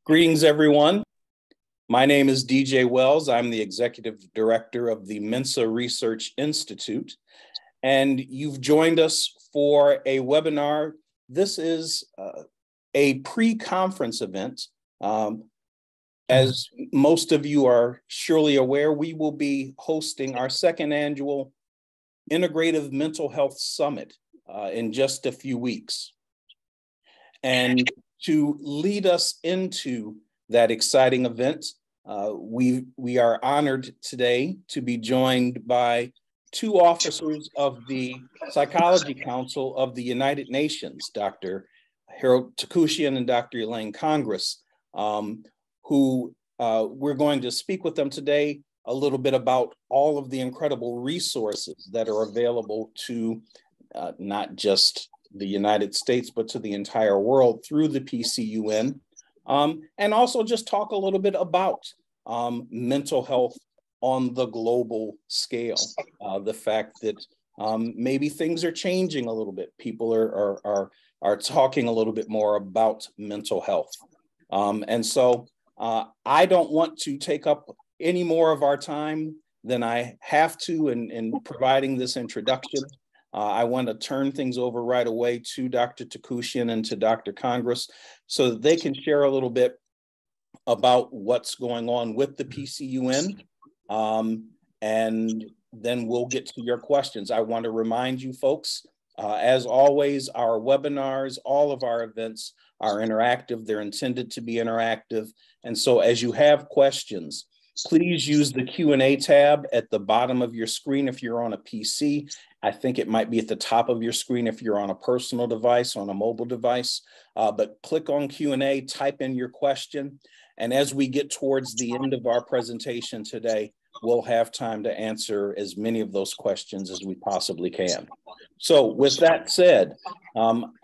Greetings, everyone. My name is DJ Wells. I'm the Executive Director of the Mensa Research Institute, and you've joined us for a webinar. This is a pre-conference event. As most of you are surely aware, we will be hosting our second annual Integrative Mental Health Summit in just a few weeks. And to lead us into that exciting event, we are honored today to be joined by two officers of the Psychology Council of the United Nations, Dr. Takoosian and Dr. Elaine Congress, who we're going to speak with them today a little bit about all of the incredible resources that are available to not just the United States, but to the entire world through the PCUN, and also just talk a little bit about mental health on the global scale. The fact that maybe things are changing a little bit. People are talking a little bit more about mental health. And so I don't want to take up any more of our time than I have to in providing this introduction. I want to turn things over right away to Dr. Takoosian and to Dr. Congress so that they can share a little bit about what's going on with the PCUN, and then we'll get to your questions. I want to remind you folks, as always, our webinars, all of our events are interactive. They're intended to be interactive. And so as you have questions, please use the Q&A tab at the bottom of your screen if you're on a PC. I think it might be at the top of your screen if you're on a personal device, on a mobile device. But click on Q&A, type in your question. And as we get towards the end of our presentation today, we'll have time to answer as many of those questions as we possibly can. So with that said,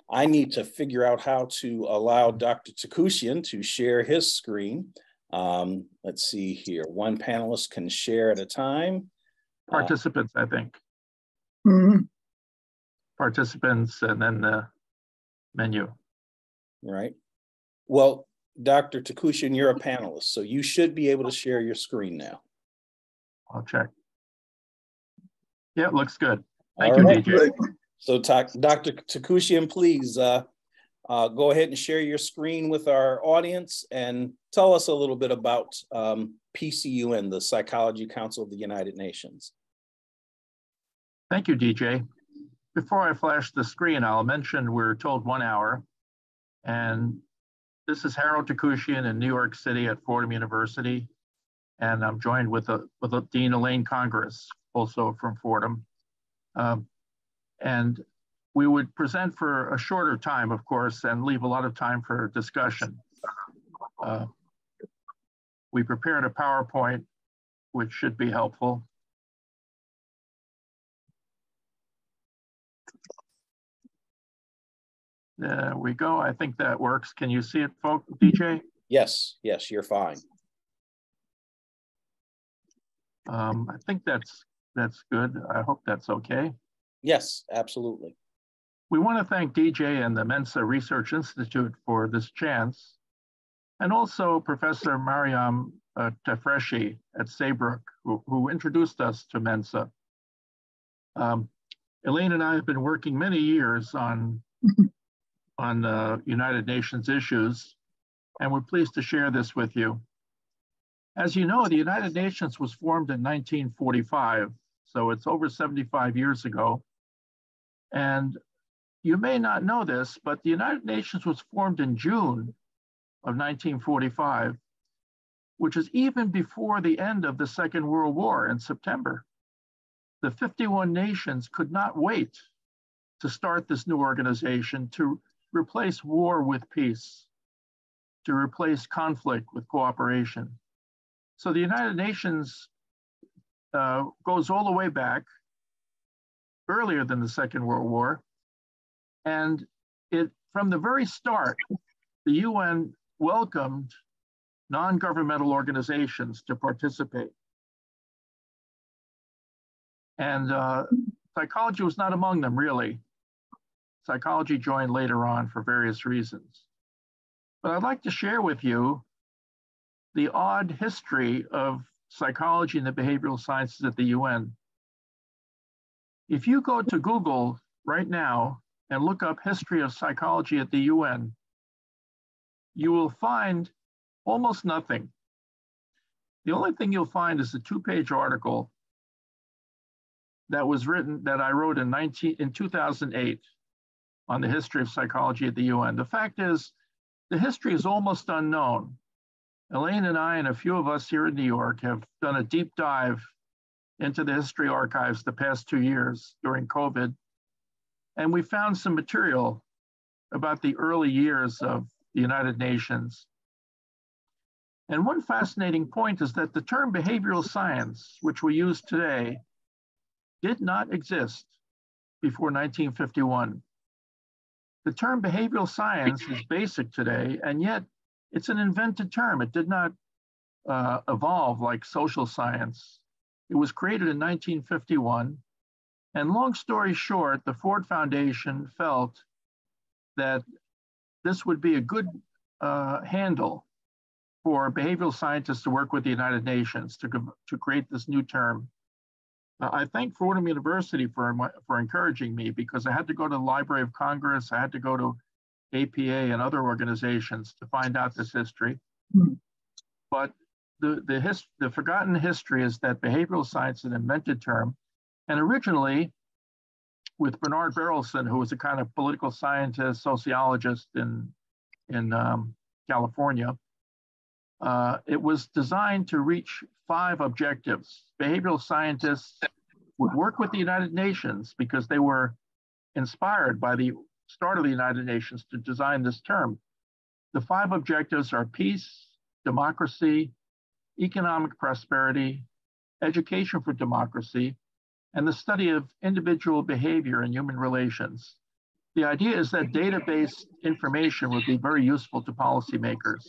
I need to figure out how to allow Dr. Takoosian to share his screen. Let's see here. One panelist can share at a time. Participants, I think. Participants and then the menu. Right. Well, Dr. Takoosian, you're a panelist, so you should be able to share your screen now. I'll check. Yeah, it looks good. Thank you, DJ. So Dr. Takoosian, please go ahead and share your screen with our audience and tell us a little bit about PCUN, the Psychology Council of the United Nations. Thank you, DJ. Before I flash the screen, I'll mention we're told 1 hour. And this is Harold Takoosian in New York City at Fordham University. And I'm joined with Dean Elaine Congress, also from Fordham. And we would present for a shorter time, of course, and leave a lot of time for discussion. We prepared a PowerPoint, which should be helpful. There we go. I think that works. Can you see it, folks, DJ? Yes, yes, you're fine. I think that's good. I hope that's okay. Yes, absolutely. We want to thank DJ and the Mensa Research Institute for this chance, and also Professor Mariam Tafreshi at Saybrook, who introduced us to Mensa. Elaine and I have been working many years on United Nations issues, and we're pleased to share this with you. As you know, the United Nations was formed in 1945, so it's over 75 years ago. And you may not know this, but the United Nations was formed in June of 1945, which is even before the end of the Second World War in September. The 51 nations could not wait to start this new organization to replace war with peace, to replace conflict with cooperation. So the United Nations goes all the way back, earlier than the Second World War. And from the very start, the UN welcomed non-governmental organizations to participate. And psychology was not among them, really. Psychology joined later on for various reasons. But I'd like to share with you the odd history of psychology and the behavioral sciences at the UN. If you go to Google right now and look up history of psychology at the UN, you will find almost nothing. The only thing you'll find is a 2-page article that I wrote in 2008 on the history of psychology at the UN. The fact is, the history is almost unknown. Elaine and I and a few of us here in New York have done a deep dive into the history archives the past 2 years during COVID, and we found some material about the early years of the United Nations. And one fascinating point is that the term behavioral science, which we use today, did not exist before 1951. The term behavioral science is basic today, and yet it's an invented term. It did not evolve like social science. It was created in 1951. And long story short, the Ford Foundation felt that this would be a good handle for behavioral scientists to work with the United Nations to create this new term. I thank Fordham University for encouraging me, because I had to go to the Library of Congress, I had to go to APA and other organizations to find out this history. But the forgotten history is that behavioral science is an invented term. And originally, with Bernard Berelson, who was a kind of political scientist, sociologist in California, it was designed to reach 5 objectives. Behavioral scientists would work with the United Nations because they were inspired by the start of the United Nations to design this term. The 5 objectives are peace, democracy, economic prosperity, education for democracy, and the study of individual behavior and human relations. The idea is that data-based information would be very useful to policymakers.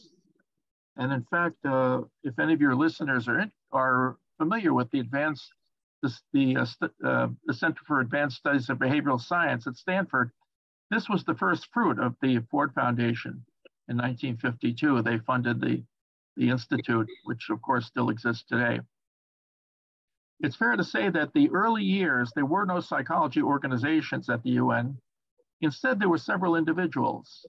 And in fact, if any of your listeners are familiar with the Center for Advanced Studies of Behavioral Science at Stanford, this was the first fruit of the Ford Foundation. In 1952, they funded the institute, which of course still exists today. It's fair to say that the early years, there were no psychology organizations at the UN. Instead, there were several individuals.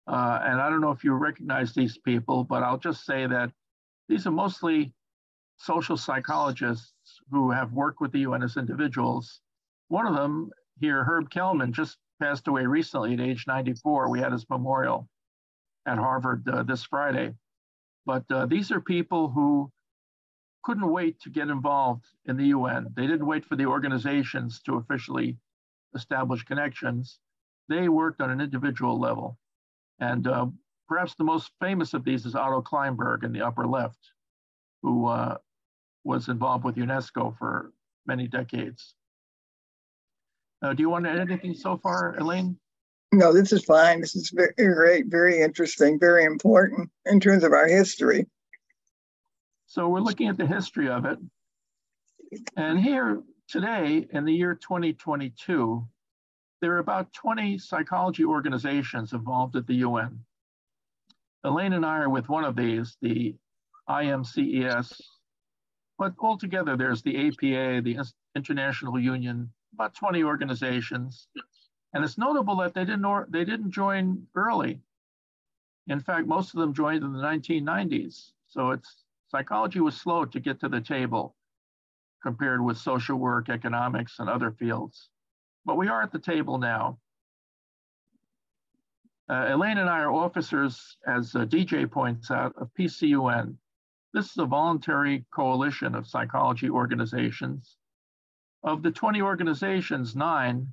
And I don't know if you recognize these people, but I'll just say that these are mostly social psychologists who have worked with the UN as individuals. One of them here, Herb Kelman, just passed away recently at age 94. We had his memorial at Harvard this Friday. But these are people who couldn't wait to get involved in the UN. They didn't wait for the organizations to officially establish connections. They worked on an individual level. And perhaps the most famous of these is Otto Kleinberg in the upper left, who was involved with UNESCO for many decades. Do you want to add anything so far, Elaine? No, this is fine. This is very great, very interesting, very important in terms of our history. So we're looking at the history of it. And here today, in the year 2022, there are about 20 psychology organizations involved at the UN. Elaine and I are with one of these, the IMHS, but altogether there's the APA, the International Union, about 20 organizations. And it's notable that they didn't join early. In fact, most of them joined in the 1990s. So psychology was slow to get to the table compared with social work, economics, and other fields. But we are at the table now. Elaine and I are officers, as DJ points out, of PCUN. This is a voluntary coalition of psychology organizations. Of the 20 organizations, 9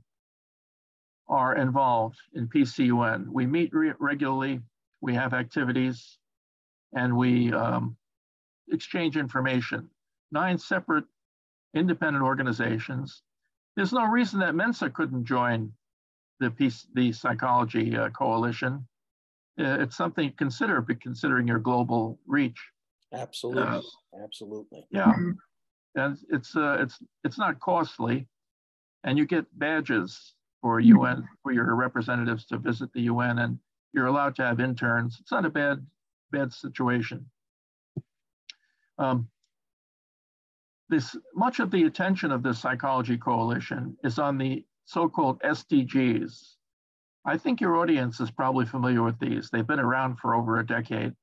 are involved in PCUN. We meet regularly, we have activities, and we exchange information. 9 separate independent organizations. There's no reason that Mensa couldn't join the psychology coalition. It's something to consider, but considering your global reach. Absolutely, absolutely. Yeah. and it's not costly, and you get badges for UN, for your representatives to visit the UN, and you're allowed to have interns. It's not a bad situation. Much of the attention of the Psychology Coalition is on the so-called SDGs. I think your audience is probably familiar with these. They've been around for over a decade.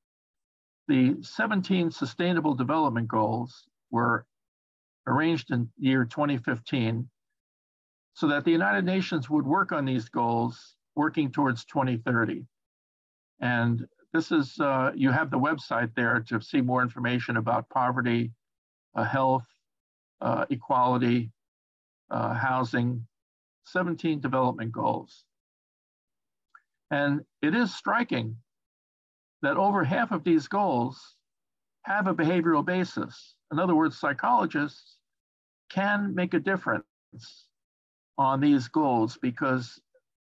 The 17 Sustainable Development Goals were arranged in the year 2015 so that the United Nations would work on these goals working towards 2030. And this is, you have the website there to see more information about poverty, health, equality, housing, 17 development goals. And it is striking that over half of these goals have a behavioral basis. In other words, psychologists can make a difference on these goals because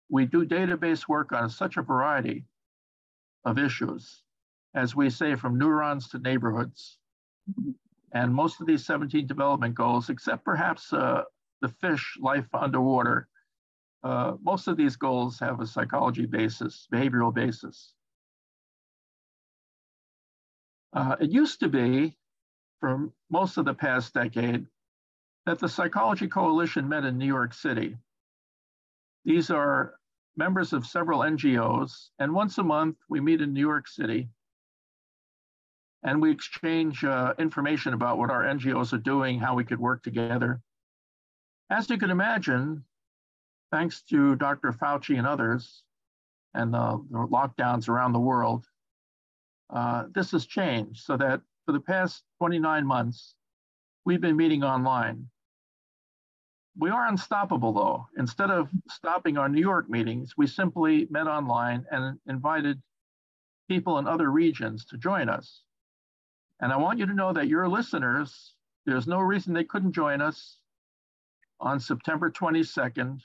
we do database work on such a variety of issues, as we say, from neurons to neighborhoods. And most of these 17 development goals, except perhaps the fish life underwater, most of these goals have a psychology basis, behavioral basis. It used to be, for most of the past decade, that the Psychology Coalition met in New York City. These are members of several NGOs, and once a month we meet in New York City and we exchange information about what our NGOs are doing, how we could work together. As you can imagine, thanks to Dr. Fauci and others and the lockdowns around the world, this has changed so that for the past 29 months, we've been meeting online. We are unstoppable though. Instead of stopping our New York meetings, we simply met online and invited people in other regions to join us. And I want you to know that your listeners, there's no reason they couldn't join us on September 22nd,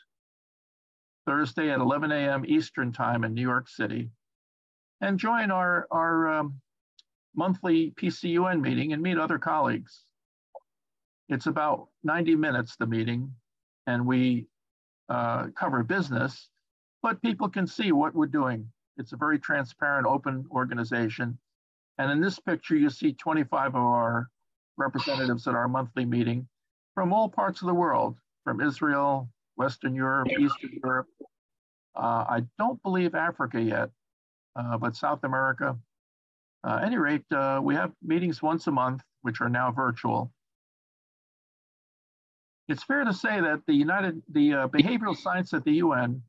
Thursday at 11 a.m. Eastern time in New York City, and join our monthly PCUN meeting and meet other colleagues. It's about 90 minutes, the meeting, and we cover business, but people can see what we're doing. It's a very transparent, open organization. And in this picture, you see 25 of our representatives at our monthly meeting from all parts of the world, from Israel, Western Europe, Eastern Europe. I don't believe Africa yet, but South America. At any rate, we have meetings once a month, which are now virtual. It's fair to say that the behavioral science at the UN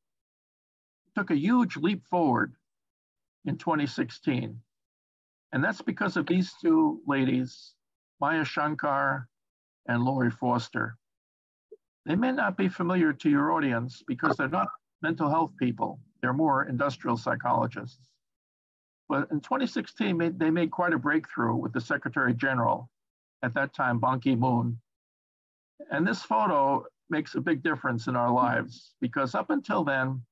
took a huge leap forward in 2016. And that's because of these two ladies, Maya Shankar and Lori Foster. They may not be familiar to your audience because they're not mental health people. They're more industrial psychologists. But in 2016, they made quite a breakthrough with the Secretary General, at that time, Ban Ki-moon. And this photo makes a big difference in our lives because up until then,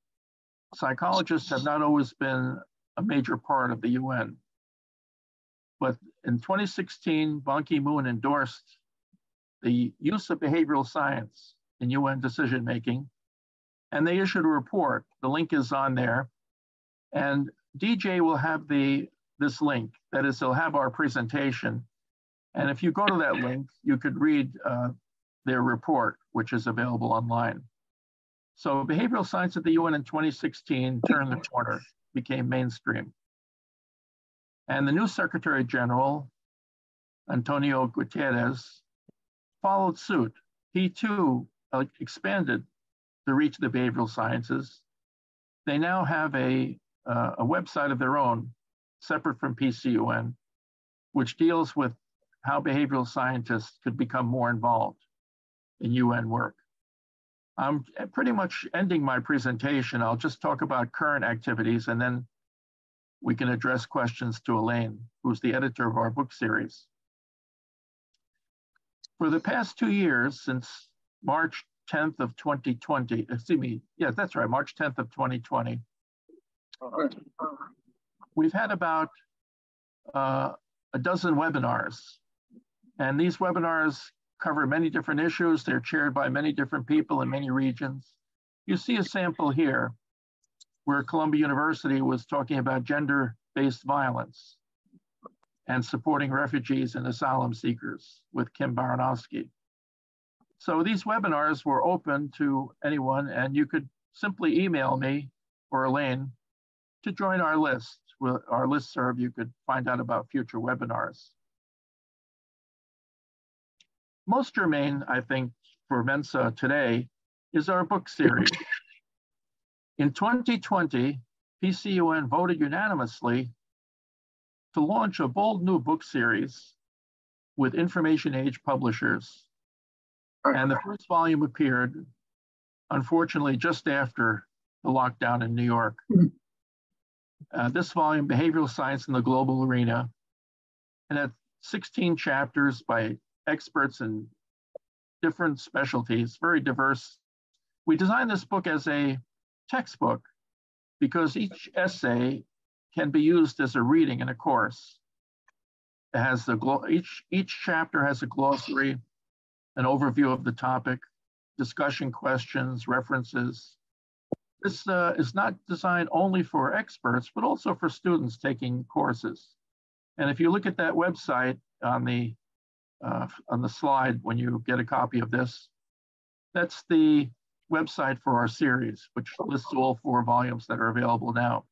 psychologists have not always been a major part of the UN. But in 2016, Ban Ki-moon endorsed the use of behavioral science in UN decision-making, and they issued a report. The link is on there. And DJ will have this link. That is, he'll have our presentation. And if you go to that link, you could read their report, which is available online. So behavioral science at the UN in 2016 turned the corner, became mainstream. And the new Secretary General, Antonio Guterres, followed suit. He too expanded the reach of the behavioral sciences. They now have a website of their own, separate from PCUN, which deals with how behavioral scientists could become more involved in UN work. I'm pretty much ending my presentation. I'll just talk about current activities and then we can address questions to Elaine, who's the editor of our book series. For the past 2 years, since March 10th of 2020, excuse me, yeah, that's right, March 10th of 2020, we've had about a dozen webinars. And these webinars cover many different issues. They're chaired by many different people in many regions. You see a sample here where Columbia University was talking about gender-based violence and supporting refugees and asylum seekers with Kim Baranowski. So these webinars were open to anyone, and you could simply email me or Elaine to join our list. With our listserv, you could find out about future webinars. Most germane, I think, for Mensa today is our book series. In 2020, PCUN voted unanimously to launch a bold new book series with Information Age publishers. And the first volume appeared, unfortunately, just after the lockdown in New York. This volume, Behavioral Science in the Global Arena, and had 16 chapters by experts in different specialties, very diverse. We designed this book as a textbook because each essay can be used as a reading in a course. It has each chapter has a glossary, an overview of the topic, discussion questions, references. This is not designed only for experts, but also for students taking courses. And if you look at that website on the slide when you get a copy of this, that's the website for our series, which lists all 4 volumes that are available now.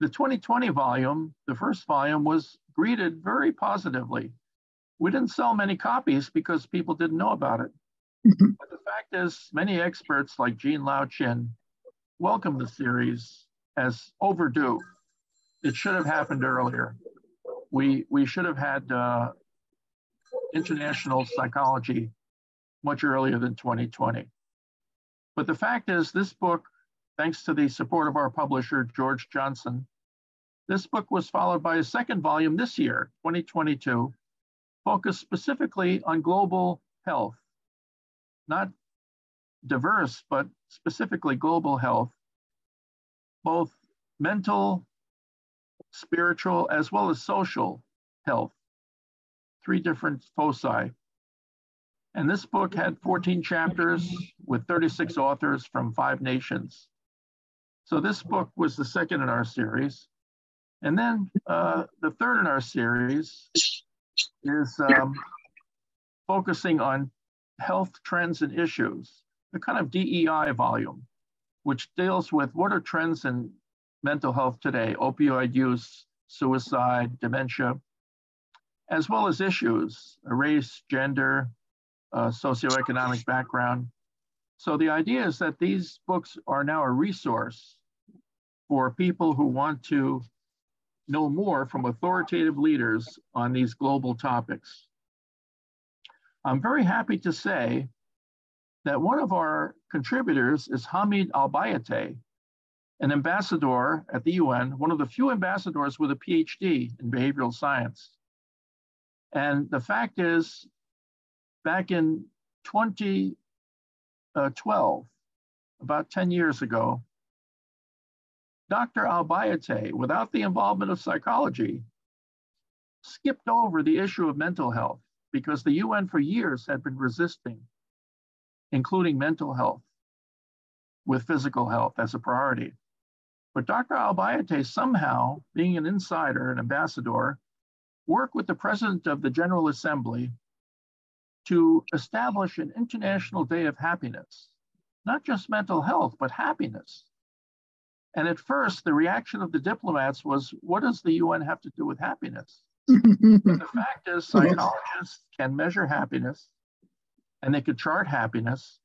The 2020 volume, the first volume, was greeted very positively. We didn't sell many copies because people didn't know about it. But the fact is, many experts like Jean Lao Chin welcome the series as overdue. It should have happened earlier. We should have had international psychology much earlier than 2020. But the fact is, this book, thanks to the support of our publisher, George Johnson, this book was followed by a second volume this year, 2022, focused specifically on global health. Not diverse, but specifically global health, both mental, spiritual, as well as social health, 3 different foci. And this book had 14 chapters with 36 authors from 5 nations. So this book was the second in our series. And then the third in our series is focusing on health trends and issues, the kind of DEI volume, which deals with what are trends in mental health today, opioid use, suicide, dementia, as well as issues, race, gender, socioeconomic background. So the idea is that these books are now a resource for people who want to know more from authoritative leaders on these global topics. I'm very happy to say that one of our contributors is Hamid Al-Bayate, an ambassador at the UN, one of the few ambassadors with a PhD in behavioral science. And the fact is, back in 2012, about 10 years ago, Dr. Al-Bayate, without the involvement of psychology, skipped over the issue of mental health because the UN for years had been resisting including mental health with physical health as a priority. But Dr. Al-Bayate somehow, being an insider, an ambassador, worked with the president of the General Assembly to establish an International Day of Happiness, not just mental health, but happiness. And at first, the reaction of the diplomats was, what does the UN have to do with happiness? But the fact is, psychologists can measure happiness, and they could chart happiness.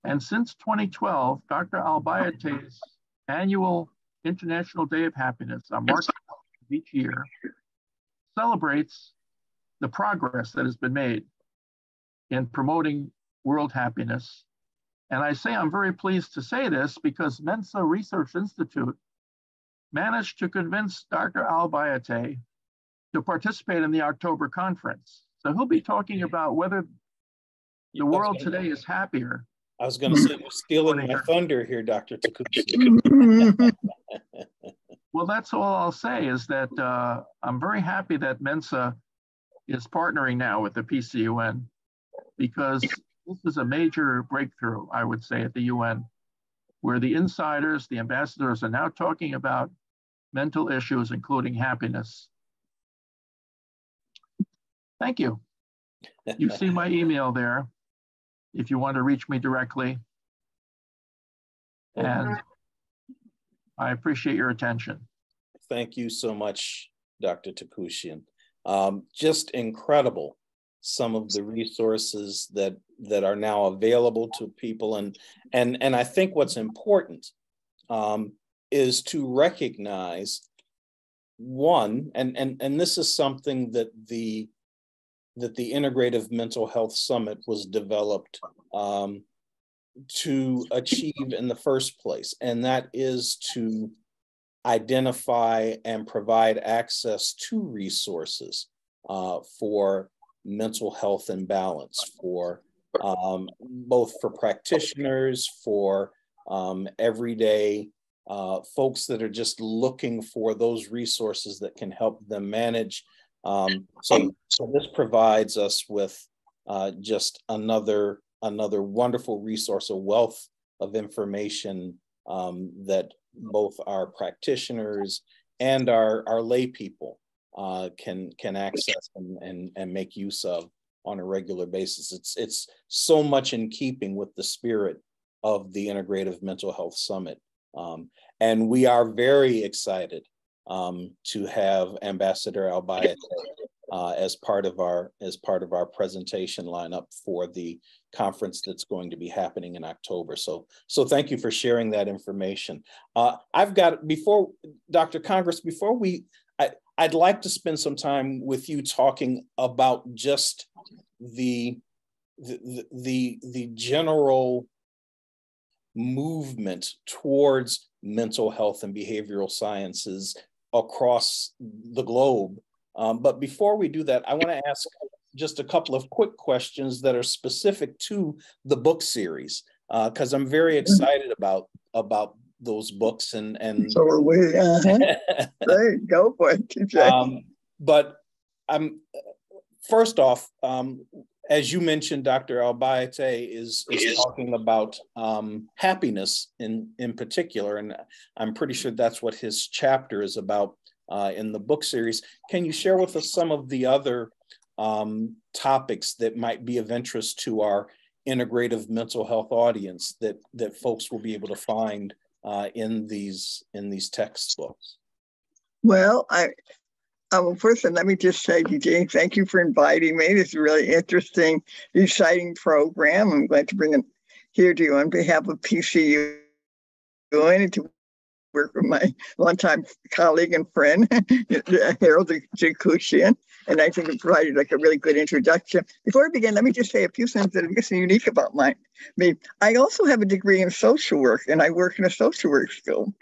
And since 2012, Dr. Al-Bayate's annual International Day of Happiness on March of each year celebrates the progress that has been made in promoting world happiness. And I say I'm very pleased to say this because Mensa Research Institute managed to convince Dr. Al-Bayate to participate in the October conference. So he'll be talking about whether the world today is happier. I was going to say, you're stealing my thunder here, Dr. Tsukushian. Well, that's all I'll say is that I'm very happy that Mensa is partnering now with the PCUN because this is a major breakthrough, I would say, at the UN, where the insiders, the ambassadors, are now talking about mental issues, including happiness. Thank you. You see my email there if you want to reach me directly. And I appreciate your attention. Thank you so much, Dr. Takoosian. Just incredible, some of the resources that are now available to people. And I think what's important is to recognize one, and this is something that the Integrative Mental Health Summit was developed to achieve in the first place, and that is to identify and provide access to resources for mental health and balance, for both for practitioners, for everyday folks that are just looking for those resources that can help them manage. So this provides us with just another wonderful resource, a wealth of information that both our practitioners and our lay people can access and make use of on a regular basis. It's so much in keeping with the spirit of the Integrative Mental Health Summit. And we are very excited to have Ambassador Al-Bayate as part of our presentation lineup for the conference that's going to be happening in October. So thank you for sharing that information. Before Dr. Congress, I'd like to spend some time with you talking about just the general movement towards mental health and behavioral sciences across the globe. But before we do that, I want to ask just a couple of quick questions that are specific to the book series, because I'm very excited about those books. And so are we. Great, go for it, TJ. But first off, as you mentioned, Dr. Al-Bayate is talking about happiness in particular, and I'm pretty sure that's what his chapter is about in the book series. Can you share with us some of the other topics that might be of interest to our integrative mental health audience that folks will be able to find in these textbooks? Well, first, let me just say, DJ, thank you for inviting me. This is a really interesting, exciting program. I'm glad to bring it here to you on behalf of PCUN and to work with my longtime colleague and friend, Harold Tsukushian. And I think it provided like a really good introduction. Before I begin, let me just say a few things that are unique about me. I also have a degree in social work, and I work in a social work school.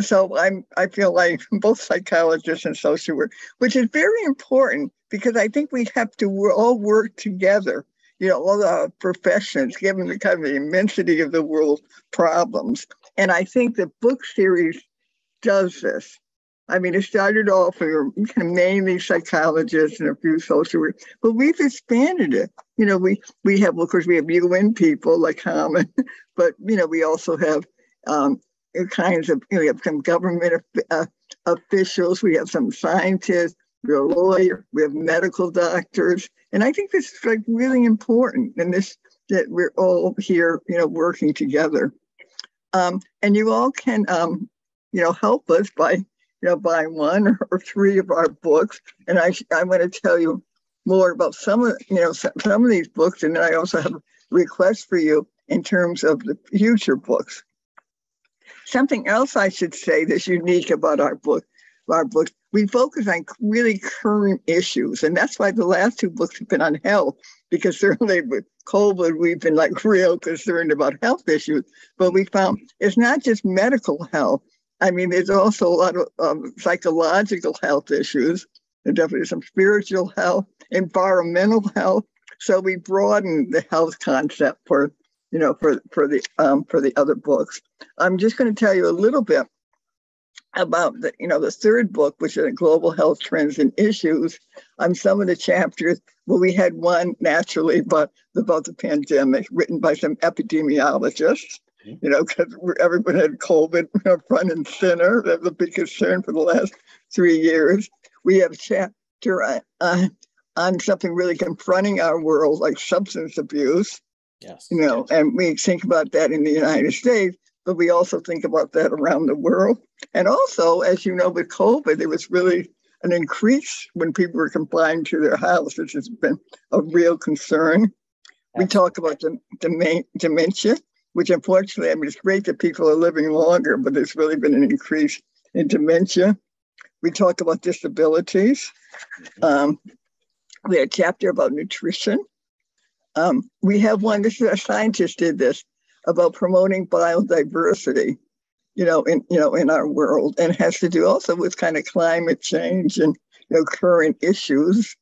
So I feel like both psychologists and social work, which is very important because I think we have to all work together, all the professions, given the kind of the immensity of the world's problems. And I think the book series does this. I mean, it started off, we were mainly psychologists and a few social work, but we've expanded it. We have, of course, we have UN people like Common, but, we also have kinds of, we have some government officials, we have some scientists, we have lawyers, we have medical doctors. And I think this is like really important in this, that we're all here, working together. And you all can, help us by, buying one or three of our books. And I want to tell you more about some of these books. And then I also have requests for you in terms of the future books. Something else I should say that's unique about our books, we focus on really current issues. And that's why the last two books have been on health, because certainly with COVID, we've been like real concerned about health issues. But we found it's not just medical health. I mean, there's also a lot of psychological health issues. There's definitely some spiritual health, environmental health. So we broaden the health concept for the other books. I'm just going to tell you a little bit about the third book, which is Global Health Trends and Issues. On some of the chapters, well, we had one naturally about the pandemic, written by some epidemiologists. Because everyone had COVID front and center. That was a big concern for the last 3 years. We have a chapter on something really confronting our world, like substance abuse. Yes. And we think about that in the United States, but we also think about that around the world. And also, as you know, with COVID, there was really an increase when people were confined to their house, which has been a real concern. We talk about dementia, which unfortunately, it's great that people are living longer, but there's really been an increase in dementia. We talk about disabilities. We had a chapter about nutrition. We have one, a scientist did this, about promoting biodiversity, in our world, and it has to do also with kind of climate change and, current issues.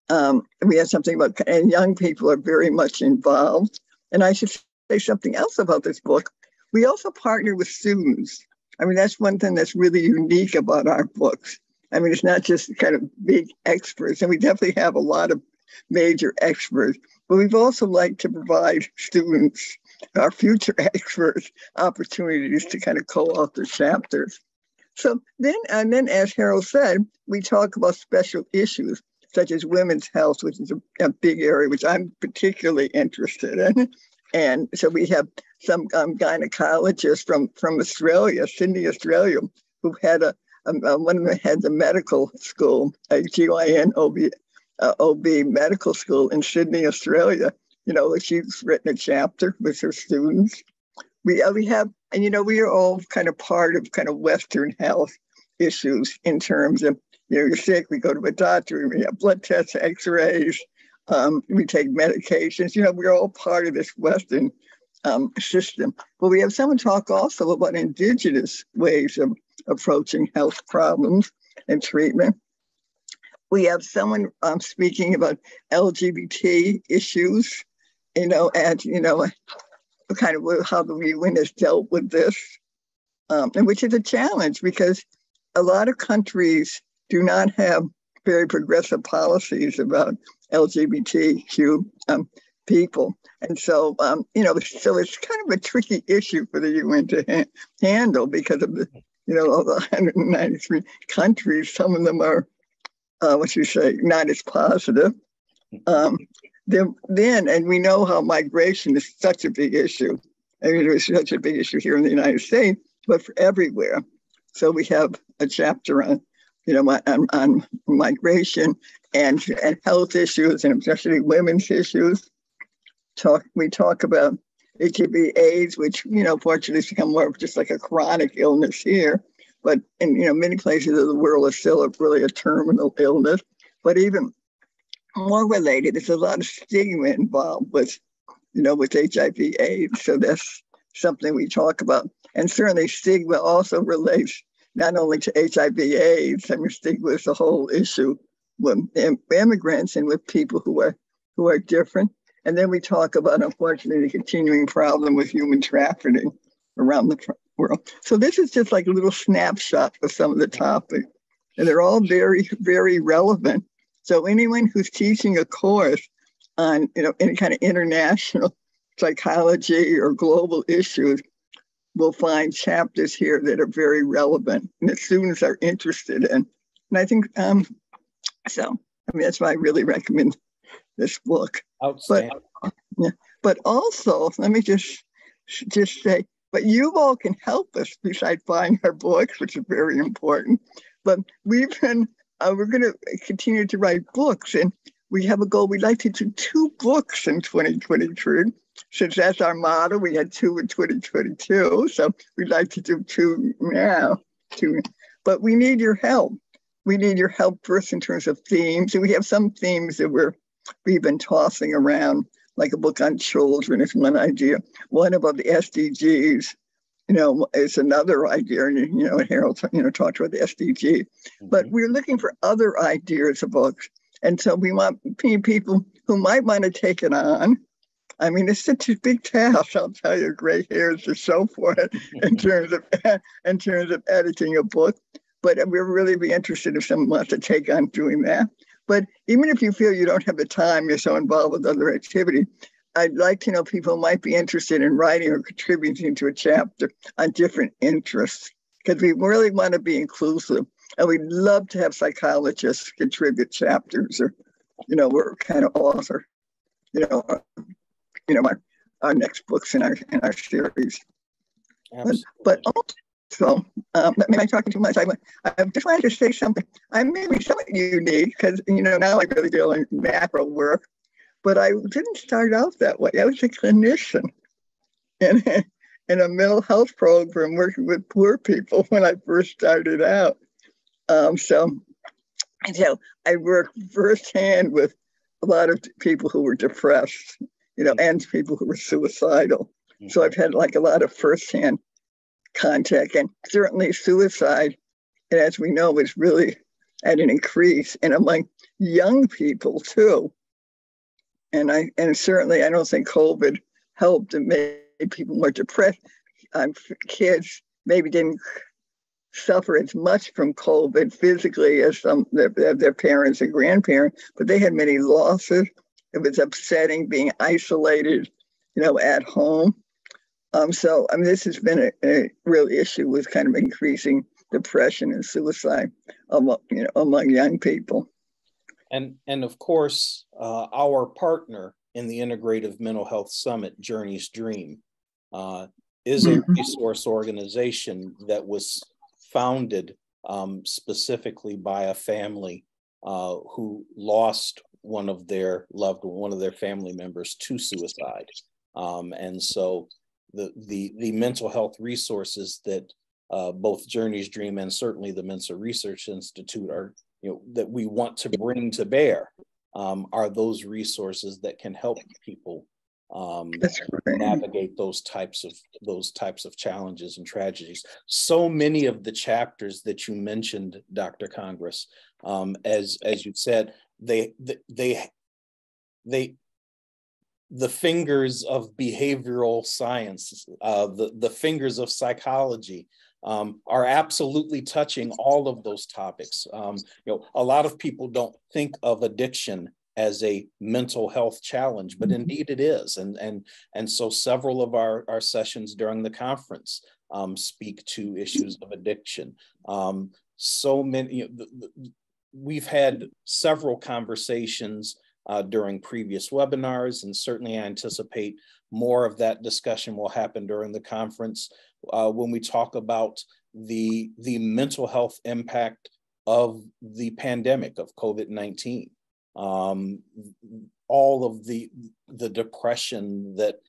We have something about, and young people are very much involved. And I should say something else about this book. We also partner with students. That's one thing that's really unique about our books. It's not just kind of big experts, and we definitely have a lot of major experts, but we've also liked to provide students, our future experts, opportunities to kind of co-author chapters. So then, as Harold said, we talk about special issues such as women's health, which is a big area which I'm particularly interested in. And so we have some gynecologists from Australia, Sydney, Australia, who've had one of them had the medical school, a GYN OB medical school in Sydney, Australia. She's written a chapter with her students. We have, and we are all kind of part of Western health issues in terms of, you're sick, we go to a doctor, we have blood tests, x-rays, we take medications. We're all part of this Western system. But we have someone talk also about indigenous ways of approaching health problems and treatment. We have someone speaking about LGBT issues, and kind of how the UN has dealt with this, and which is a challenge because a lot of countries do not have very progressive policies about LGBTQ people. And so, so it's kind of a tricky issue for the UN to handle because of the, of the 193 countries. Some of them are, not as positive. And we know how migration is such a big issue. It was such a big issue here in the United States, but for everywhere. So we have a chapter on, on migration and health issues, and especially women's issues. We talk about HIV/AIDS, which, fortunately has become more of just like a chronic illness here. But in many places of the world, it's still really a terminal illness. But even more related, there's a lot of stigma involved with HIV/AIDS. So that's something we talk about. And certainly stigma also relates not only to HIV/AIDS. Stigma is the whole issue with immigrants and with people who are different. And then we talk about, unfortunately, the continuing problem with human trafficking around the world. So this is just like a little snapshot of some of the topics. And they're all very, very relevant. So anyone who's teaching a course on, any kind of international psychology or global issues will find chapters here that are very relevant and that students are interested in. And I think, that's why I really recommend this book. Outstanding. But also, let me just say, but you all can help us besides buying our books, which is very important. But we're going to continue to write books, and we have a goal. We'd like to do 2 books in 2023. Since that's our motto, we had 2 in 2022. So we'd like to do 2 now. But we need your help. We need your help first in terms of themes. And we have some themes that we've been tossing around, like a book on children is one idea. One about the SDGs, is another idea. And, Harold, talked about the SDG. But we're looking for other ideas of books. And so we want people who might want to take it on, I mean, it's such a big task. I'll tell you, gray hairs to show for it in terms of editing a book. But we'll really be interested if someone wants to take on doing that. But even if you feel you don't have the time, you're so involved with other activity, I'd like to know people might be interested in writing or contributing to a chapter on different interests, because we really want to be inclusive. And we'd love to have psychologists contribute chapters, or, we're kind of author, our next books in our series. But also, maybe I'm talking too much. I just wanted to say something. I may be somewhat unique because, now I really deal in macro work, but I didn't start out that way. I was a clinician in a mental health program working with poor people when I first started out. So I worked firsthand with a lot of people who were depressed, and people who were suicidal. Mm-hmm. So I've had like a lot of firsthand contact, and certainly suicide, and as we know, is really at an increase, and among young people too. And certainly I don't think COVID helped and made people more depressed. Kids maybe didn't suffer as much from COVID physically as their parents and grandparents, but they had many losses. It was upsetting being isolated, at home. So this has been a real issue with kind of increasing depression and suicide among young people. And of course, our partner in the Integrative Mental Health Summit, Journey's Dream, is a resource organization that was founded specifically by a family who lost one of their family members to suicide. And so the mental health resources that both Journey's Dream and certainly the Mensa Research Institute are, that we want to bring to bear are those resources that can help people navigate those types of challenges and tragedies. So many of the chapters that you mentioned, Dr. Congress, as you said, the fingers of behavioral science, the fingers of psychology are absolutely touching all of those topics. A lot of people don't think of addiction as a mental health challenge, but indeed it is. And so several of our sessions during the conference speak to issues of addiction. So many, we've had several conversations during previous webinars, and certainly I anticipate more of that discussion will happen during the conference when we talk about the mental health impact of the pandemic of COVID-19. All of the depression that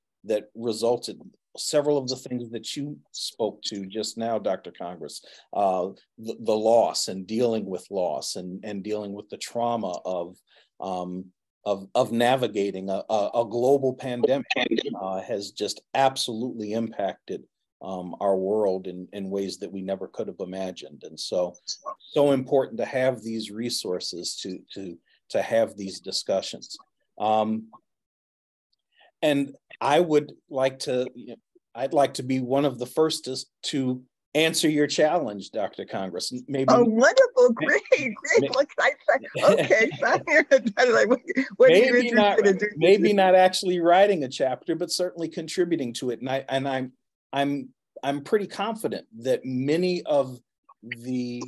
resulted, several of the things that you spoke to just now, Dr. Congress, the loss and dealing with loss and dealing with the trauma of navigating a global pandemic has just absolutely impacted our world in ways that we never could have imagined. And so important to have these resources to have these discussions. And I would like to, I'd like to be one of the first to answer your challenge, Dr. Congress. Maybe. Oh, wonderful! Great! Okay, what are you interested in doing? Maybe not actually writing a chapter, but certainly contributing to it. And I'm pretty confident that many of the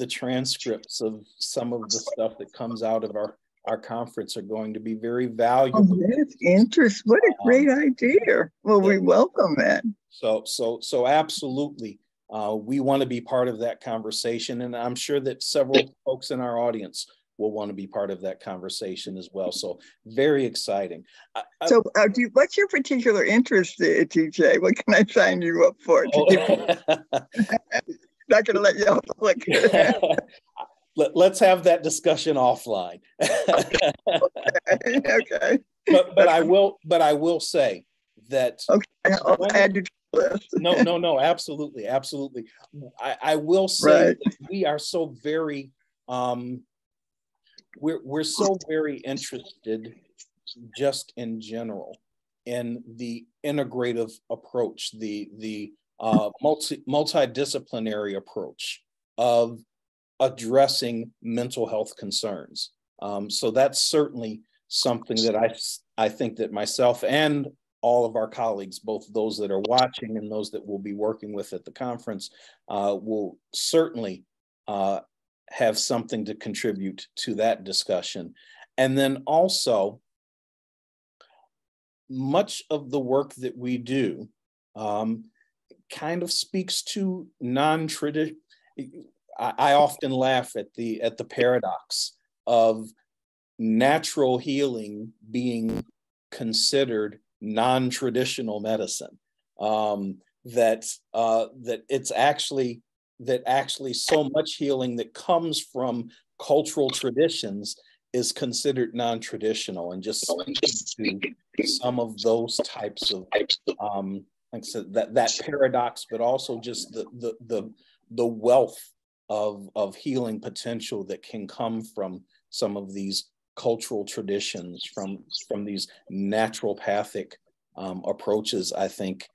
transcripts of some of the stuff that comes out of our conference are going to be very valuable. Oh, that's interesting. What a great idea. Well, we welcome that. So absolutely. We want to be part of that conversation. And I'm sure that several folks in our audience will want to be part of that conversation as well. So very exciting. So what's your particular interest, TJ? What can I sign you up for? Not going to let you off the hook. Let's have that discussion offline. Okay. But I will say that. Okay, I'll add you to the list. No, absolutely. I will say that we are so very we're so very interested just in general in the integrative approach, the multidisciplinary approach of addressing mental health concerns. So that's certainly something that I think that myself and all of our colleagues, both those that are watching and those that we'll be working with at the conference, will certainly have something to contribute to that discussion. And then also, much of the work that we do kind of speaks to non-traditional. I often laugh at the paradox of natural healing being considered non-traditional medicine. That it's actually so much healing that comes from cultural traditions is considered non-traditional, and just speaking to some of those types of like I said, that paradox, but also just the wealth of healing potential that can come from some of these cultural traditions, from these naturopathic approaches, I think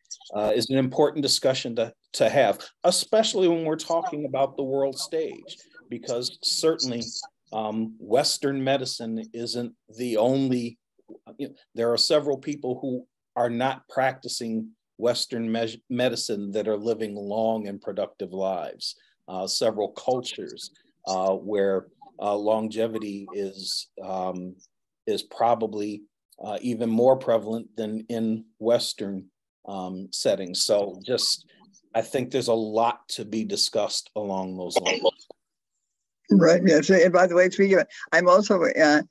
is an important discussion to have, especially when we're talking about the world stage, because certainly Western medicine isn't the only, there are several people who are not practicing Western medicine that are living long and productive lives. Several cultures where longevity is probably even more prevalent than in Western settings. So I think there's a lot to be discussed along those lines. Right. Yes. And by the way, speaking of, I'm also, an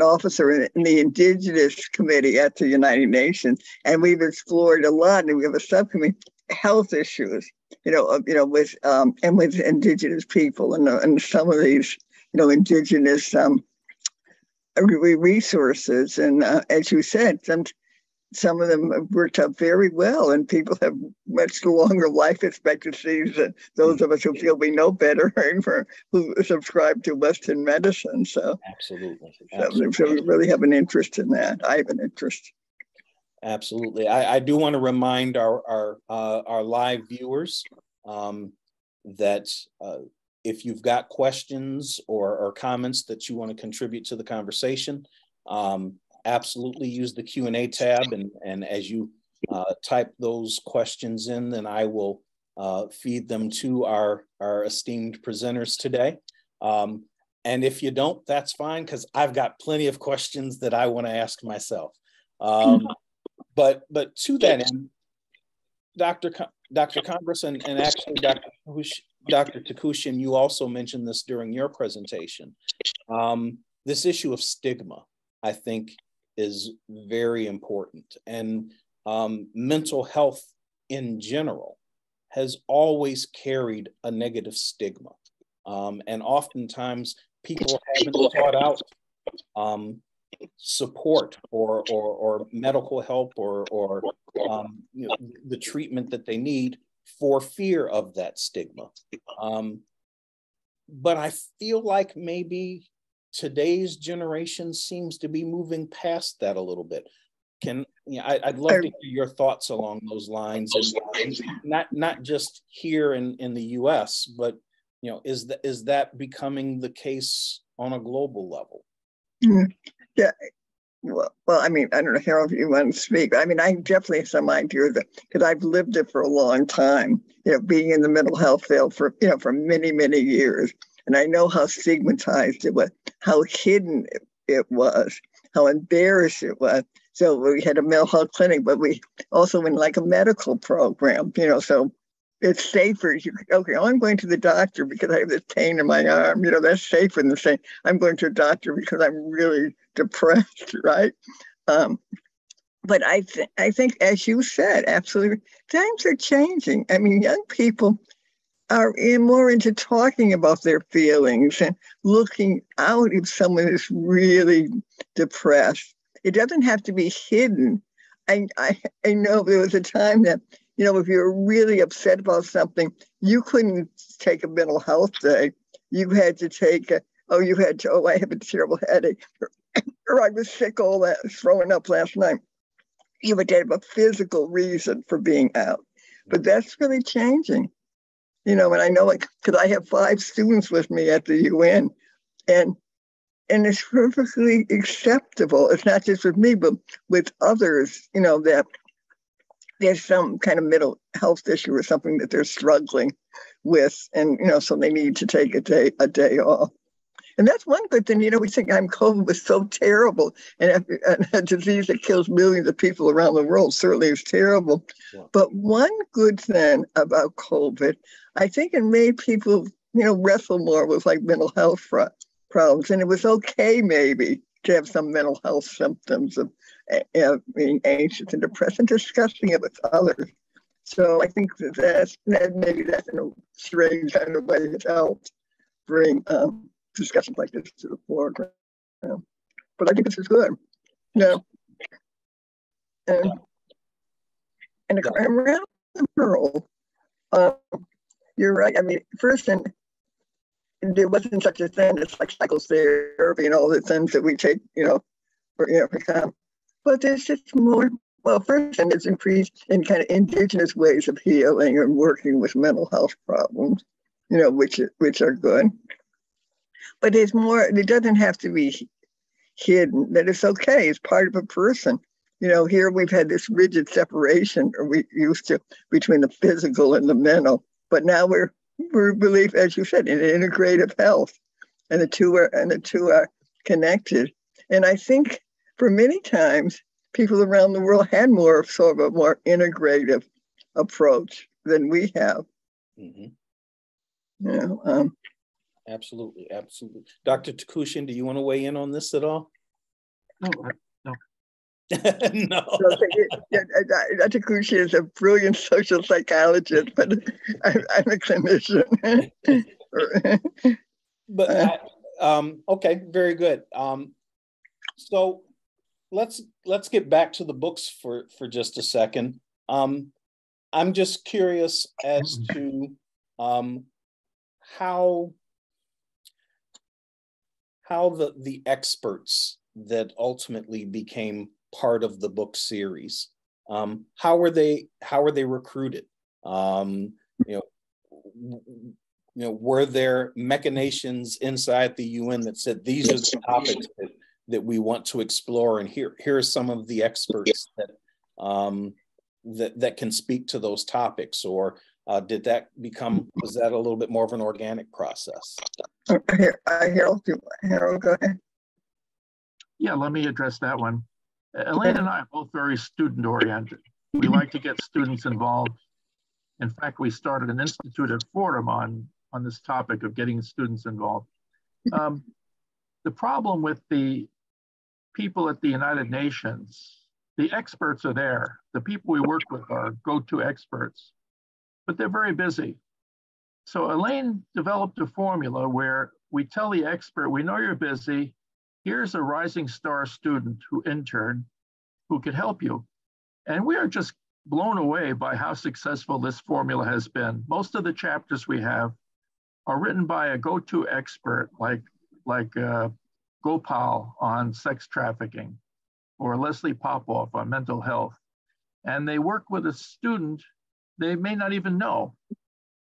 officer in the Indigenous Committee at the United Nations, and we've explored a lot, and we have a subcommittee, health issues, with Indigenous people and some of these, Indigenous resources. And as you said, some of them have worked out very well, and people have much longer life expectancies than those of us who feel we know better and who subscribe to Western medicine. So absolutely. So we really have an interest in that. I have an interest. Absolutely. I do want to remind our live viewers that if you've got questions or comments that you want to contribute to the conversation, absolutely use the Q&A tab. And as you type those questions in, then I will feed them to our esteemed presenters today. And if you don't, that's fine, because I've got plenty of questions that I want to ask myself. But to that end, Dr. Congress and actually Dr. Tsukushian, you also mentioned this during your presentation. This issue of stigma, I think, is very important. And mental health in general has always carried a negative stigma. And oftentimes people haven't sought out support or medical help or the treatment that they need for fear of that stigma. But I feel like maybe today's generation seems to be moving past that a little bit. I'd love to hear your thoughts along those lines, and not just here in the U.S., but is that becoming the case on a global level? Yeah. Well, I mean, I don't know, Harold, if you want to speak. I mean, I definitely have some idea that, because I've lived it for a long time, being in the mental health field for many, many years. And I know how stigmatized it was, how hidden it was, how embarrassed it was. So we had a mental health clinic, but we also in like a medical program, so it's safer. I'm going to the doctor because I have this pain in my arm. That's safer than saying I'm going to a doctor because I'm really depressed, right? But I think, as you said, absolutely, times are changing. I mean, young people are more into talking about their feelings and looking out if someone is really depressed. It doesn't have to be hidden. I know there was a time that, if you were really upset about something, you couldn't take a mental health day. You had to take I have a terrible headache. or I was sick, all that, throwing up last night. You would have a physical reason for being out. But that's really changing. And I know it because I have 5 students with me at the UN, and it's perfectly acceptable. It's not just with me, but with others, that there's some kind of mental health issue or something that they're struggling with. And, so they need to take a day off. And that's one good thing. We think COVID was so terrible, and a disease that kills millions of people around the world certainly is terrible. Yeah. But one good thing about COVID, I think it made people, wrestle more with like mental health problems. And it was okay maybe to have some mental health symptoms of being anxious and depressed and discussing it with others. So I think that maybe that's in a strange kind of way has helped bring discussions like this to the foreground. But I think this is good. And around the world, you're right. I mean, first, and there wasn't such a thing as like psychotherapy and all the things that we take, for time. But there's just more. Well, first, and it's increased in kind of indigenous ways of healing and working with mental health problems, which are good. But there's more. It doesn't have to be hidden. That it's okay. It's part of a person. Here we've had this rigid separation, or we used to, between the physical and the mental. But now we believe, as you said, in integrative health, and the two are connected. And I think for many times, people around the world had more of sort of a more integrative approach than we have. Mm-hmm. Absolutely. Dr. Tsukushian, do you want to weigh in on this at all? No. No. Dr. Tsukushian is a brilliant social psychologist, but I'm a clinician. But okay, very good. So let's get back to the books for just a second. I'm just curious as to how the experts that ultimately became part of the book series, how were they recruited? Were there machinations inside the UN that said these are the topics that we want to explore, and here are some of the experts that can speak to those topics, or was that a little bit more of an organic process? Harold, go ahead. Yeah, let me address that one. Elaine and I are both very student-oriented. We like to get students involved. In fact, we started an institute at Fordham on this topic of getting students involved. The problem with the people at the United Nations, the experts are there. The people we work with are go-to experts, but they're very busy. So Elaine developed a formula where we tell the expert, we know you're busy. Here's a rising star student who interned who could help you. And we are just blown away by how successful this formula has been. Most of the chapters we have are written by a go-to expert like Gopal on sex trafficking, or Leslie Popoff on mental health. And they work with a student they may not even know,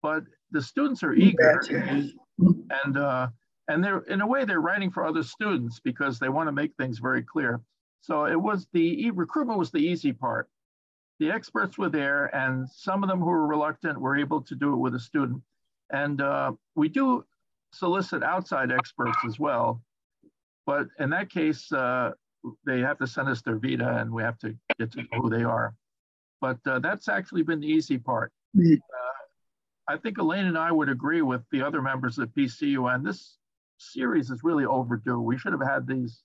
but the students are eager, and they're, in a way, they're writing for other students because they want to make things very clear. So it was recruitment was the easy part. The experts were there, and some of them who were reluctant were able to do it with a student. And we do solicit outside experts as well, but in that case, they have to send us their vita, and we have to get to know who they are. But that's actually been the easy part. I think Elaine and I would agree with the other members of PCUN. This series is really overdue. We should have had these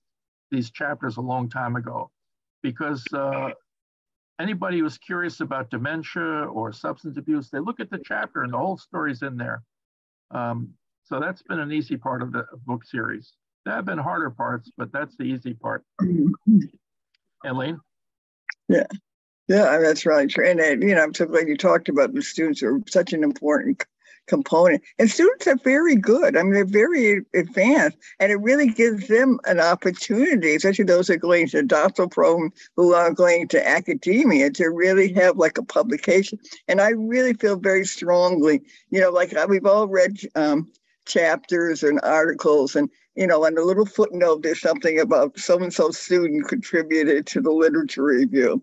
chapters a long time ago, because anybody who's curious about dementia or substance abuse, they look at the chapter and the whole story's in there. So that's been an easy part of the book series. There have been harder parts, but that's the easy part. Elaine? Yeah, that's right. And I'm so glad you talked about the students who are such an important component. And students are very good. I mean, they're very advanced, and it really gives them an opportunity, especially those who are going to doctoral program, who are going to academia, to really have like a publication. And I really feel very strongly, like we've all read chapters and articles, and on the little footnote, there's something about so-and-so student contributed to the literature review.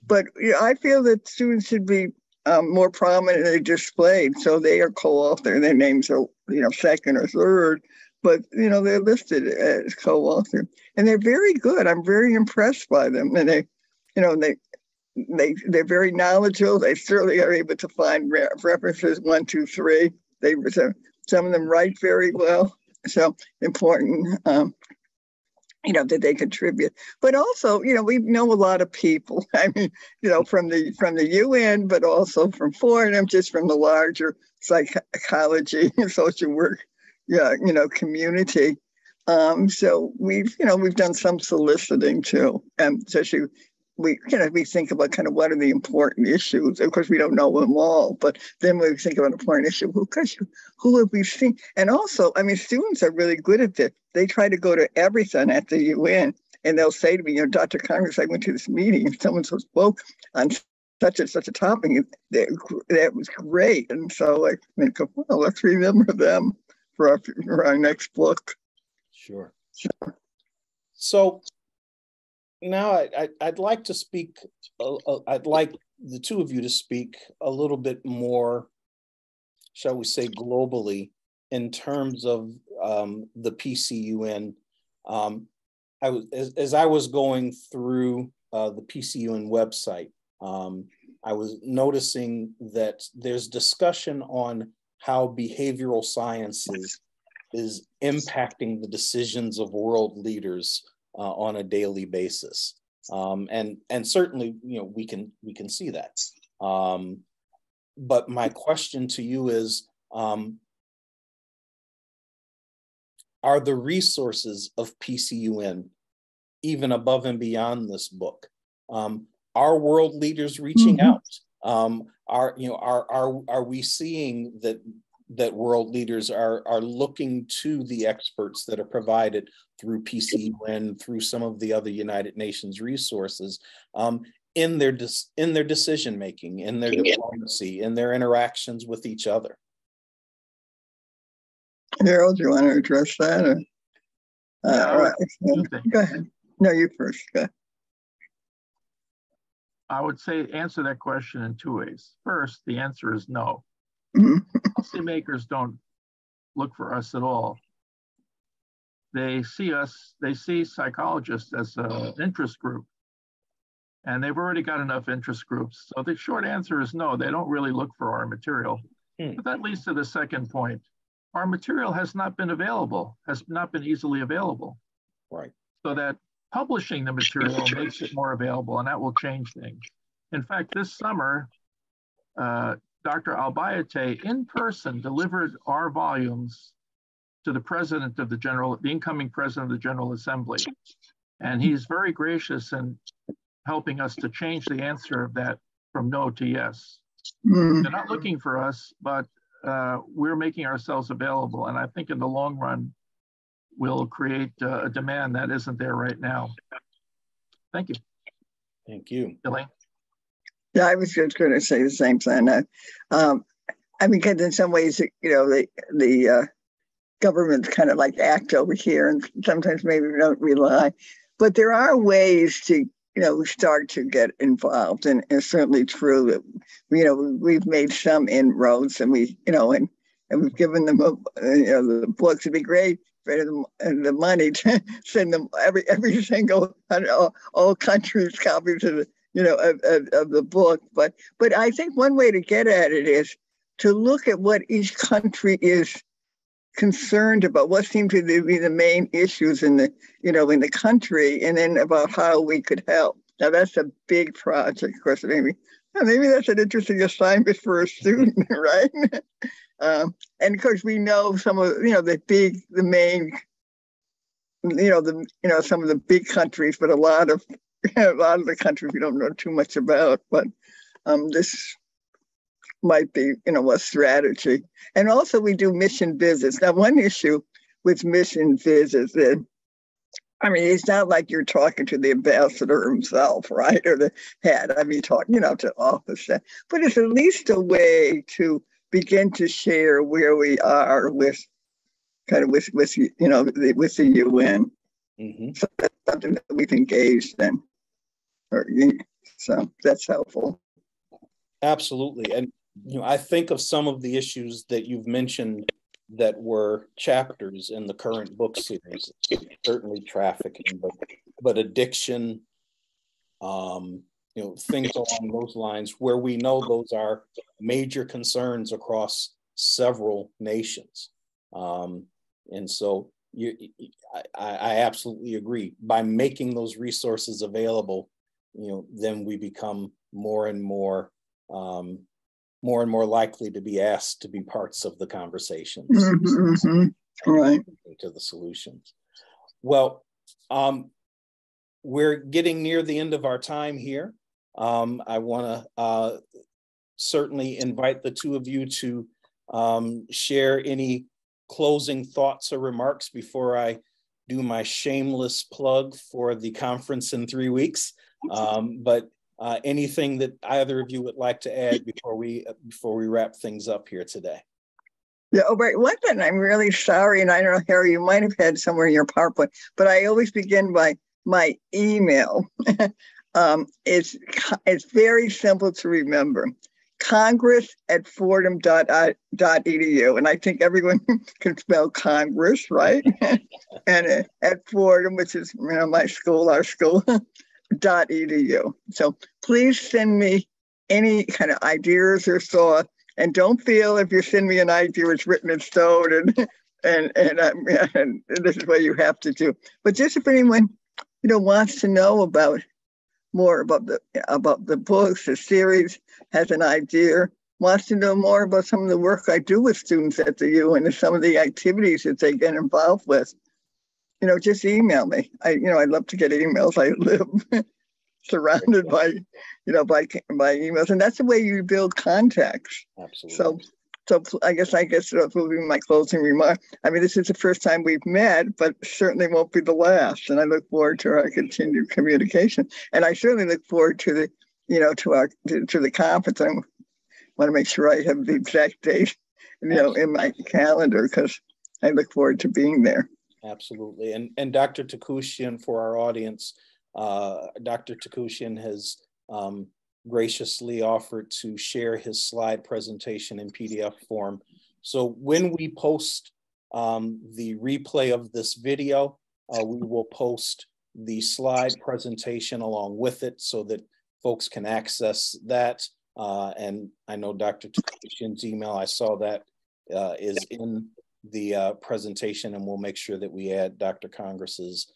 But I feel that students should be more prominently displayed, so they are co-author. Their names are, second or third, but they're listed as co-author, and they're very good. I'm very impressed by them, and they're very knowledgeable. They certainly are able to find references 1, 2, 3. Some of them write very well, so important. That they contribute, but also, we know a lot of people. I mean, from the UN, but also from foreign, just from the larger psychology and social work, community. So we've done some soliciting too, and especially we think about kind of what are the important issues. Of course, we don't know them all, but then we think about important issue. Who have we seen? And also, I mean, students are really good at this. They try to go to everything at the UN, and they'll say to me, Dr. Congress, I went to this meeting and someone spoke on such and such a topic. That was great. And so I think, well, let's remember them for our next book. Sure. So now I'd like to speak, I'd like the two of you to speak a little bit more, shall we say, globally in terms of the PCUN. As I was going through the PCUN website, I was noticing that there's discussion on how behavioral sciences is impacting the decisions of world leaders on a daily basis, and certainly, we can see that. But my question to you is, are the resources of PCUN even above and beyond this book? Are world leaders reaching out? Are we seeing that world leaders are looking to the experts that are provided through PCUN, through some of the other United Nations resources, in their decision making, in their diplomacy, in their interactions with each other? Harold, do you want to address that? Or, right. Go ahead. No, you first. Go ahead. I would say answer that question in two ways. First, the answer is no. Policymakers don't look for us at all. They see psychologists as an interest group, and they've already got enough interest groups. So the short answer is no, they don't really look for our material. But that leads to the second point. Our material has not been available, has not been easily available. Right. So that publishing the material makes it more available, and that will change things. In fact, this summer, Dr. Albayate in person delivered our volumes to the president of the incoming president of the General Assembly. And he's very gracious in helping us to change the answer of that from no to yes. They're not looking for us, but we're making ourselves available. And I think in the long run, we'll create a demand that isn't there right now. Thank you. Thank you. Elaine? Yeah, I was just going to say the same thing. I mean, because in some ways, the governments kind of like act over here, and sometimes maybe we don't rely. But there are ways to, start to get involved, and it's certainly true that, we've made some inroads, and and we've given them, the books. It'd be great for the money to send them every single all countries copies of of the book. But I think one way to get at it is to look at what each country is concerned about, what seem to be the main issues in the in the country, and then about how we could help. Now that's a big project, of course. Maybe that's an interesting assignment for a student, right? And of course, we know some of the main, some of the big countries, but a lot of the countries we don't know too much about. But this might be, a strategy. And also we do mission visits. Now, one issue with mission visits is, it's not like you're talking to the ambassador himself, right? Or the head. Talking, to office staff. But it's at least a way to begin to share where we are with the UN. Mm-hmm. So that's something that we've engaged in. So that's helpful. Absolutely. And I think of some of the issues that you've mentioned that were chapters in the current book series, certainly trafficking, but addiction, things along those lines where we know those are major concerns across several nations. And so I absolutely agree. By making those resources available, then we become more and more likely to be asked to be parts of the conversations, right, to the solutions. Well, we're getting near the end of our time here. I want to certainly invite the two of you to share any closing thoughts or remarks before I do my shameless plug for the conference in 3 weeks. But anything that either of you would like to add before we wrap things up here today? Yeah, right. One thing, I'm really sorry, and I don't know, Harry, you might have had somewhere in your PowerPoint, but I always begin by my email. It's very simple to remember. Congress@fordham.edu. And I think everyone can spell Congress, right? And at Fordham, which is my school, our school, .edu. So please send me any kind of ideas or thoughts. And don't feel if you send me an idea, it's written in stone and this is what you have to do. But just if anyone, wants to know more about the books, the series, has an idea, wants to know more about some of the work I do with students at the UN and some of the activities that they get involved with, just email me. I love to get emails. I live surrounded by emails, and that's the way you build contacts. Absolutely. So I guess that will be my closing remark. This is the first time we've met, but certainly won't be the last. And I look forward to our continued communication. And I certainly look forward to the, to the conference. I want to make sure I have the exact date, in my calendar, because I look forward to being there. Absolutely. And Dr. Takoosian, for our audience, Dr. Tsukushian has graciously offered to share his slide presentation in PDF form. So when we post the replay of this video, we will post the slide presentation along with it so that folks can access that. And I know Dr. Takoosian's email, I saw that is in the presentation, and we'll make sure that we add Dr. Congress's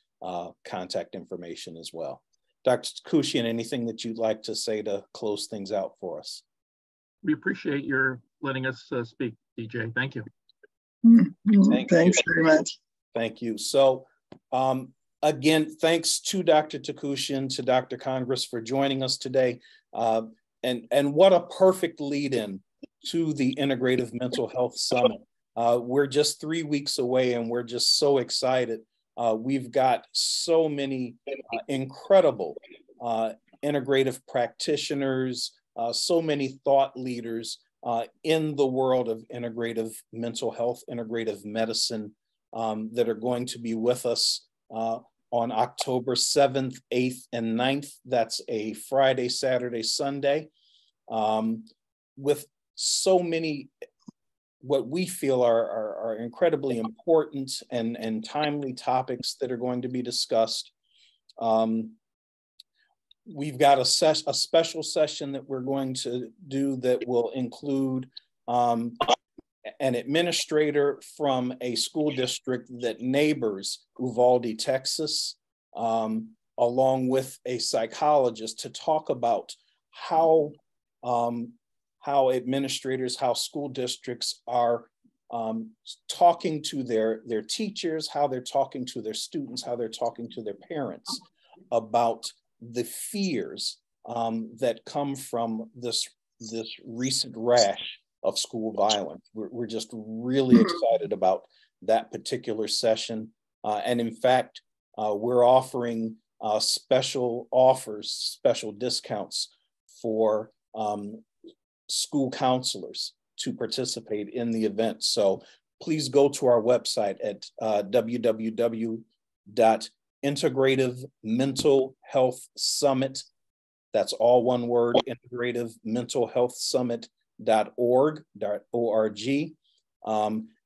contact information as well. Dr. Tsukushian, anything that you'd like to say to close things out for us? We appreciate your letting us speak, DJ. Thank you. Thanks very much. Thank you. So again, thanks to Dr. Takoosian, to Dr. Congress for joining us today. And what a perfect lead-in to the Integrative Mental Health Summit. We're just 3 weeks away, and we're just so excited. We've got so many incredible integrative practitioners, so many thought leaders in the world of integrative mental health, integrative medicine that are going to be with us on October 7th, 8th, and 9th. That's a Friday, Saturday, Sunday, with so many what we feel are incredibly important and timely topics that are going to be discussed. We've got a special session that we're going to do that will include an administrator from a school district that neighbors Uvalde, Texas, along with a psychologist to talk about how administrators, how school districts are talking to their teachers, how they're talking to their students, how they're talking to their parents about the fears that come from this this recent rash of school violence. We're just really excited about that particular session. And in fact, we're offering special offers, special discounts for school counselors to participate in the event. So please go to our website at www.integrativementalhealthsummit. That's all one word, integrativementalhealthsummit.org.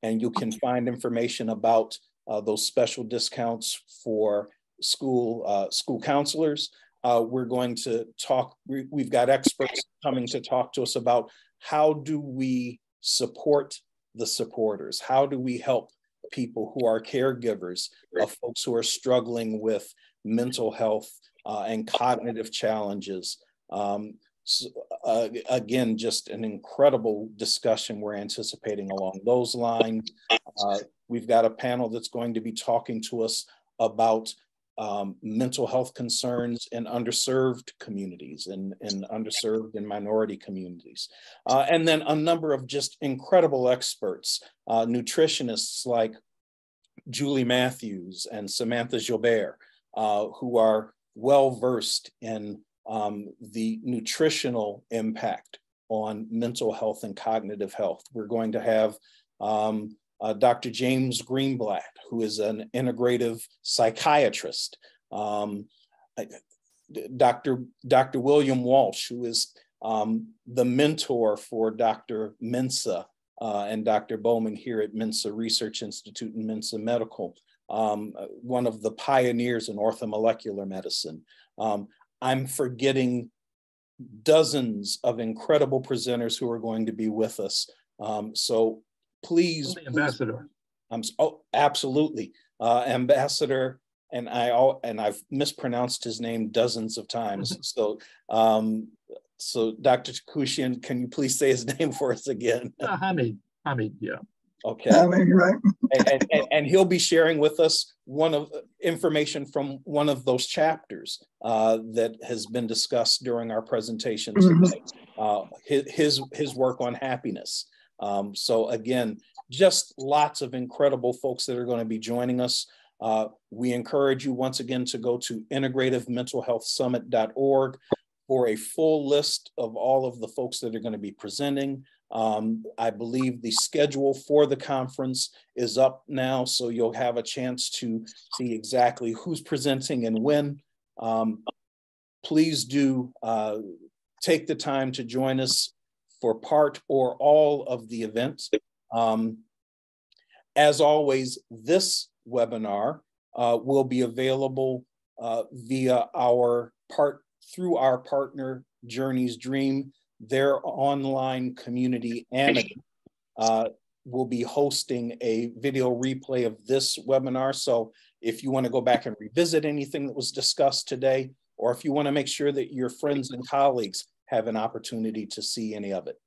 And you can find information about those special discounts for school counselors. We're going to talk, we've got experts coming to talk to us about how do we support the supporters? How do we help people who are caregivers of folks who are struggling with mental health and cognitive challenges? Again, just an incredible discussion we're anticipating along those lines. We've got a panel that's going to be talking to us about mental health concerns in underserved communities and underserved and minority communities. And then a number of just incredible experts, nutritionists like Julie Matthews and Samantha Gilbert, who are well-versed in the nutritional impact on mental health and cognitive health. We're going to have Dr. James Greenblatt, who is an integrative psychiatrist, Dr. William Walsh, who is the mentor for Dr. Mensa and Dr. Bowman here at Mensa Research Institute and Mensa Medical, one of the pioneers in orthomolecular medicine. I'm forgetting dozens of incredible presenters who are going to be with us. So please, Ambassador. Absolutely, Ambassador, and I've mispronounced his name dozens of times. So, so Dr. Tsukushian, can you please say his name for us again? Hamid, yeah. Okay. Right. And he'll be sharing with us information from one of those chapters that has been discussed during our presentation today. His work on happiness. So again, just lots of incredible folks that are going to be joining us. We encourage you once again to go to integrativementalhealthsummit.org for a full list of all of the folks that are going to be presenting. I believe the schedule for the conference is up now, so you'll have a chance to see exactly who's presenting and when. Please do take the time to join us for part or all of the events. As always, this webinar will be available via through our partner Journey's Dream. Their online community, Amity, will be hosting a video replay of this webinar. So if you want to go back and revisit anything that was discussed today, or if you want to make sure that your friends and colleagues have an opportunity to see any of it,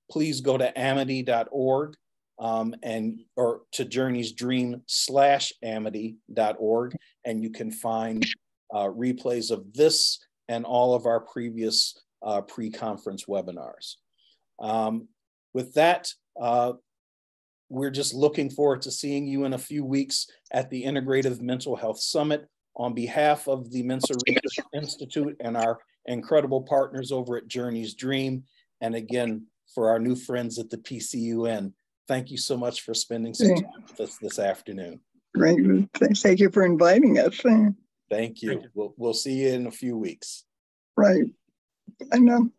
please go to amity.org or to journeysdream/amity.org, and you can find replays of this and all of our previous pre-conference webinars. With that, we're just looking forward to seeing you in a few weeks at the Integrative Mental Health Summit. On behalf of the Mensa Research Institute and our incredible partners over at Journey's Dream, and again, for our new friends at the PCUN, thank you so much for spending some time with us this afternoon. Great. Thank you for inviting us. Thank you. We'll see you in a few weeks. Right. I know.